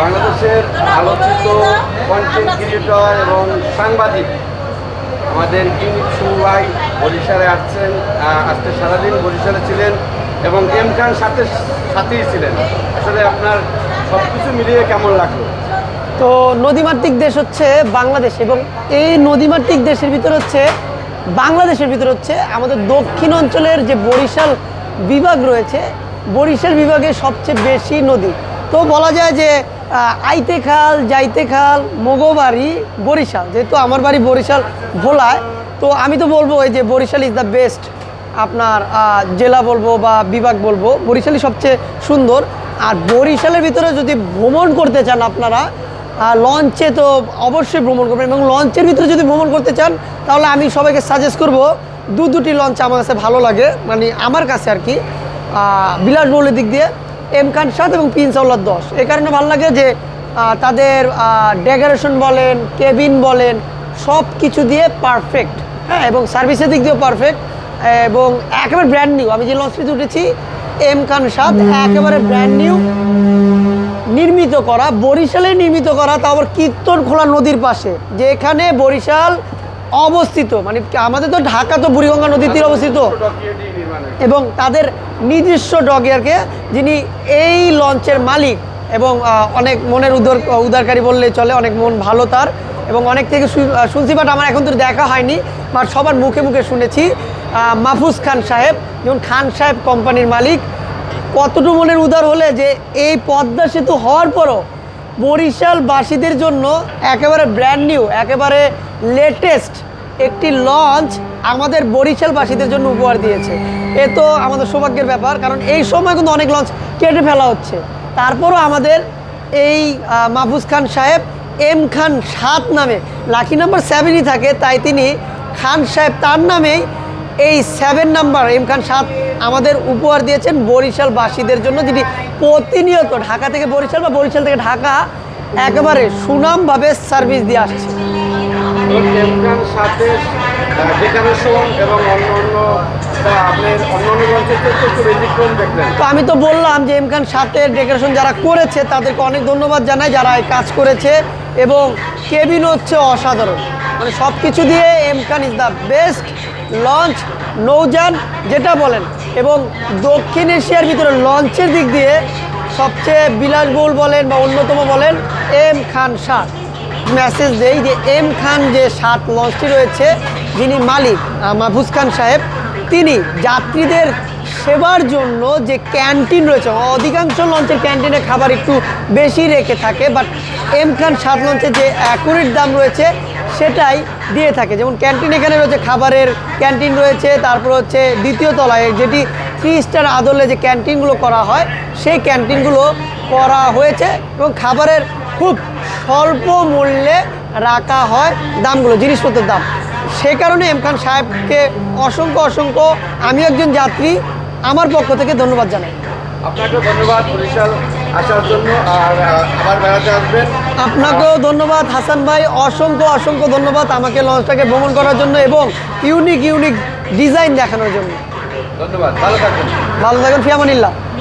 বাংলাদেশের আলোচিত content creator এবং সাংবাদিক আমাদের ইউনিক শুভ ভাই বরিশালে আসছেন। আজকে সারাদিন বরিশালে ছিলেন এবং এম খান সাথেই ছিলেন। আসলে আপনার সব কিছু মিলিয়ে কেমন লাগলো? তো নদীমাতৃক দেশ হচ্ছে বাংলাদেশ, এবং এই নদীমাতৃক দেশের ভিতর হচ্ছে বাংলাদেশের ভিতর হচ্ছে আমাদের দক্ষিণ অঞ্চলের যে বরিশাল বিভাগ রয়েছে, বরিশাল বিভাগে সবচেয়ে বেশি নদী। তো বলা যায় যে আইতে খাল, যাইতে খাল, মোগোবাড়ি, বরিশাল। যেহেতু আমার বাড়ি বরিশাল ভোলায়, তো আমি তো বলবো এই যে বরিশাল ইজ দ্য বেস্ট। আপনার জেলা বলবো বা বিভাগ বলবো, বরিশালই সবচেয়ে সুন্দর। আর বরিশালের ভিতরে যদি ভ্রমণ করতে চান আপনারা, লঞ্চে তো অবশ্যই ভ্রমণ করবেন, এবং লঞ্চের ভিতরে যদি ভ্রমণ করতে চান তাহলে আমি সবাইকে সাজেস্ট করব দুটি লঞ্চ আমার কাছে ভালো লাগে, মানে আমার কাছে আর কি। বিলাসবহুলের দিক দিয়ে এম খান 7 এবং প্রিন্স আওলাদ 10। এই কারণে ভালো লাগে যে তাদের ডেকোরেশন বলেন, কেবিন বলেন, সব কিছু দিয়ে পারফেক্ট। হ্যাঁ, এবং সার্ভিসের দিক দিয়েও পারফেক্ট, এবং একেবারে ব্র্যান্ড নিউ। আমি যে লঞ্চটিতে উঠেছি এম খান 7, একেবারে ব্র্যান্ড নিউ, নির্মিত করা, বরিশালে নির্মিত করা, তা আবার কীর্তনখোলা নদীর পাশে, যেখানে বরিশাল অবস্থিত। মানে আমাদের তো ঢাকা তো বুড়িগঙ্গা নদীর তীরে অবস্থিত, এবং তাদের নিজস্ব ডকইয়ার্ডকে, যিনি এই লঞ্চের মালিক এবং অনেক মনের উদারকারী বললে চলে, অনেক মন ভালো তার, এবং অনেক থেকে শুনছি, বাট আমার এখন তো দেখা হয়নি, বাট সবার মুখে মুখে শুনেছি। মাহফুজ খান সাহেব, যেমন খান সাহেব কোম্পানির মালিক, কতটুকু মনের উদার হলে যে এই পদ্মা সেতু হওয়ার পরও বরিশালবাসীদের জন্য একেবারে ব্র্যান্ড নিউ, একেবারে লেটেস্ট একটি লঞ্চ আমাদের বরিশালবাসীদের জন্য উপহার দিয়েছে। এ তো আমাদের সৌভাগ্যের ব্যাপার, কারণ এই সময় কিন্তু অনেক লঞ্চ কেটে ফেলা হচ্ছে। তারপরও আমাদের এই মাহফুজ খান সাহেব এম খান 7 নামে, লাকি নাম্বার 7ই থাকে, তাই তিনি খান সাহেব তার নামেই এই 7 নাম্বার এম খান 7 আমাদের উপহার দিয়েছেন বরিশালবাসীদের জন্য, যেটি প্রতিনিয়ত ঢাকা থেকে বরিশাল বা বরিশাল থেকে ঢাকা একেবারে সুনামভাবে সার্ভিস দিয়ে আসছে। এম খান 7-এর ডেকোরেশন এবং তো আমি তো বললাম যে এম খান 7-এর ডেকোরেশন যারা করেছে তাদেরকে অনেক ধন্যবাদ জানাই, যারা এই কাজ করেছে, এবং কেবিন হচ্ছে অসাধারণ। মানে সব কিছু দিয়ে M Khan is the best launch, নৌযান যেটা বলেন। এবং দক্ষিণ এশিয়ার ভিতরে লঞ্চের দিক দিয়ে সবচেয়ে বিলাসবহুল বলেন বা অন্যতম বলেন এম খান 7। মেসেজ দেই যে এম খান যে 7 লঞ্চটি রয়েছে, যিনি মালিক মাহফুজ খান সাহেব, তিনি যাত্রীদের সেবার জন্য যে ক্যান্টিন রয়েছে, অধিকাংশ লঞ্চের ক্যান্টিনে খাবার একটু বেশি রেখে থাকে, বাট এম খান 7 লঞ্চের যে অ্যাকুরেট দাম রয়েছে সেটাই দিয়ে থাকে। যেমন ক্যান্টিন এখানে রয়েছে, খাবারের ক্যান্টিন রয়েছে, তারপর হচ্ছে দ্বিতীয় তলায় যেটি 3 স্টার আদলে যে ক্যান্টিনগুলো করা হয়, সেই ক্যান্টিনগুলো করা হয়েছে, এবং খাবারের খুব স্বল্প মূল্যে রাখা হয় দামগুলো, জিনিসপত্রের দাম। সে কারণে এম খান সাহেবকে অসংখ্য আমি একজন যাত্রী, আমার পক্ষ থেকে ধন্যবাদ জানাই। আপনাকে ধন্যবাদ বরিশাল আসার জন্য, আর আবার বেড়াতে আসবেন। আপনাকেও ধন্যবাদ হাসান ভাই, অসংখ্য ধন্যবাদ আমাকে লঞ্চটাকে ভ্রমণ করার জন্য এবং ইউনিক ডিজাইন দেখানোর জন্য। ধন্যবাদ, ভালো থাকবেন। ফি আমানিল্লাহ।